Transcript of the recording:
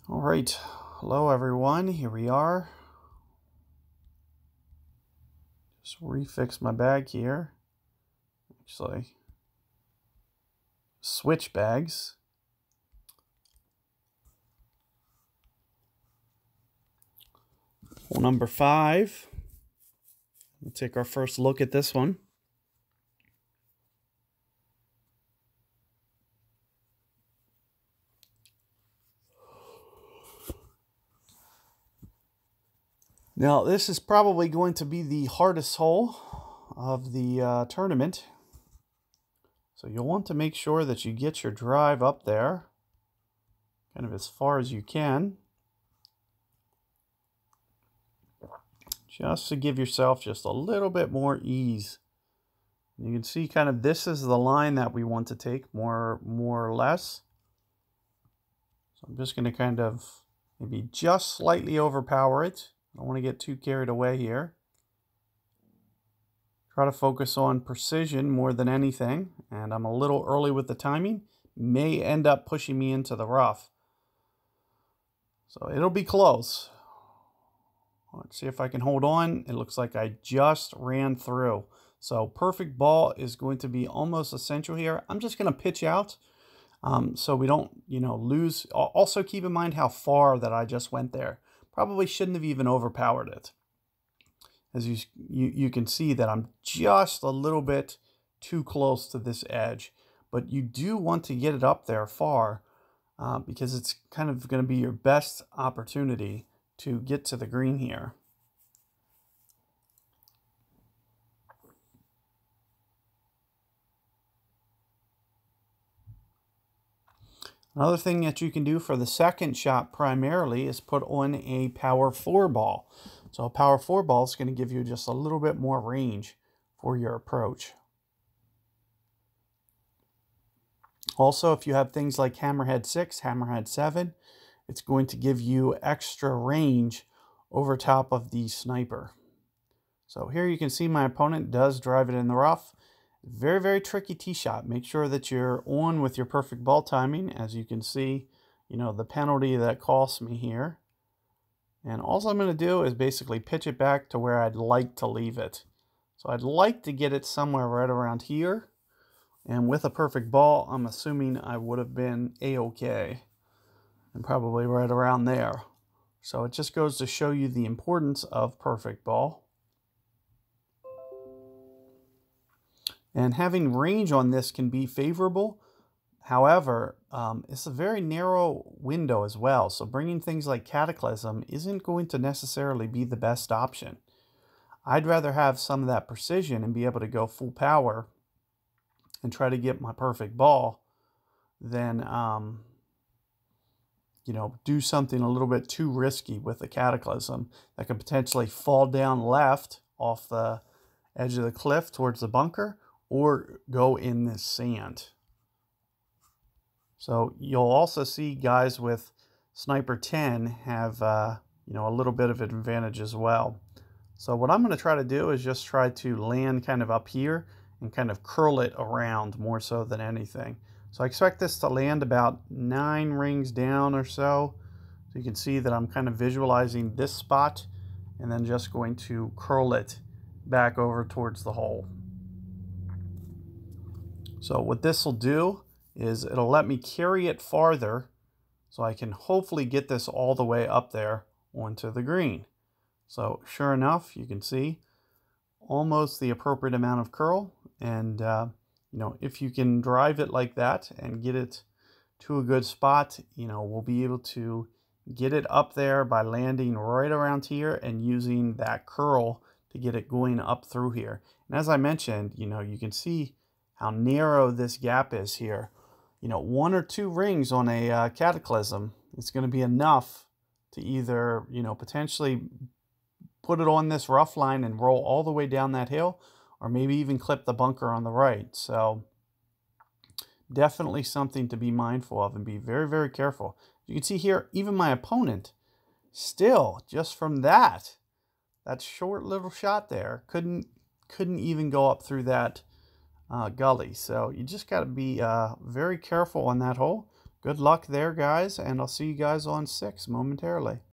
All right, hello everyone, here we are. Just refix my bag here. Actually, switch bags. Hole number 5. We'll take our first look at this one. Now, this is probably going to be the hardest hole of the tournament. So you'll want to make sure that you get your drive up there, kind of as far as you can, just to give yourself just a little bit more ease. You can see kind of this is the line that we want to take, more or less. So I'm just going to kind of maybe just slightly overpower it. I don't want to get too carried away here. Try to focus on precision more than anything. And I'm a little early with the timing. May end up pushing me into the rough. So it'll be close. Let's see if I can hold on. It looks like I just ran through. So perfect ball is going to be almost essential here. I'm just going to pitch out so we don't, lose. Also keep in mind how far that I just went there. Probably shouldn't have even overpowered it. As you can see that I'm just a little bit too close to this edge. But you do want to get it up there far because it's kind of going to be your best opportunity to get to the green here. Another thing that you can do for the second shot primarily is put on a power 4 ball. So a power 4 ball is going to give you just a little bit more range for your approach. Also, if you have things like Hammerhead 6, Hammerhead 7, it's going to give you extra range over top of the sniper. So here you can see my opponent does drive it in the rough. Very, very tricky tee shot. Make sure that you're on with your perfect ball timing. As you can see, the penalty that costs me here. And all I'm going to do is basically pitch it back to where I'd like to leave it. So I'd like to get it somewhere right around here. And with a perfect ball, I'm assuming I would have been A-okay. And probably right around there. So it just goes to show you the importance of perfect ball. And having range on this can be favorable. However, it's a very narrow window as well. So bringing things like Cataclysm isn't going to necessarily be the best option. I'd rather have some of that precision and be able to go full power and try to get my perfect ball than, do something a little bit too risky with the Cataclysm that could potentially fall down left off the edge of the cliff towards the bunker, or go in this sand. So you'll also see guys with Sniper 10 have a little bit of an advantage as well. So what I'm going to try to do is just try to land kind of up here and kind of curl it around more so than anything. So I expect this to land about 9 rings down or so. So you can see that I'm kind of visualizing this spot and then just going to curl it back over towards the hole. So what this will do is it'll let me carry it farther so I can hopefully get this all the way up there onto the green. So sure enough, you can see almost the appropriate amount of curl. And, if you can drive it like that and get it to a good spot, we'll be able to get it up there by landing right around here and using that curl to get it going up through here. And as I mentioned, you can see how narrow this gap is here. 1 or 2 rings on a Cataclysm, it's going to be enough to either, potentially put it on this rough line and roll all the way down that hill, or maybe even clip the bunker on the right. So definitely something to be mindful of and be very, very careful. You can see here, even my opponent, still, just from that short little shot there, couldn't even go up through that gully. So you just got to be very careful on that hole. Good luck there, guys, and I'll see you guys on 6 momentarily.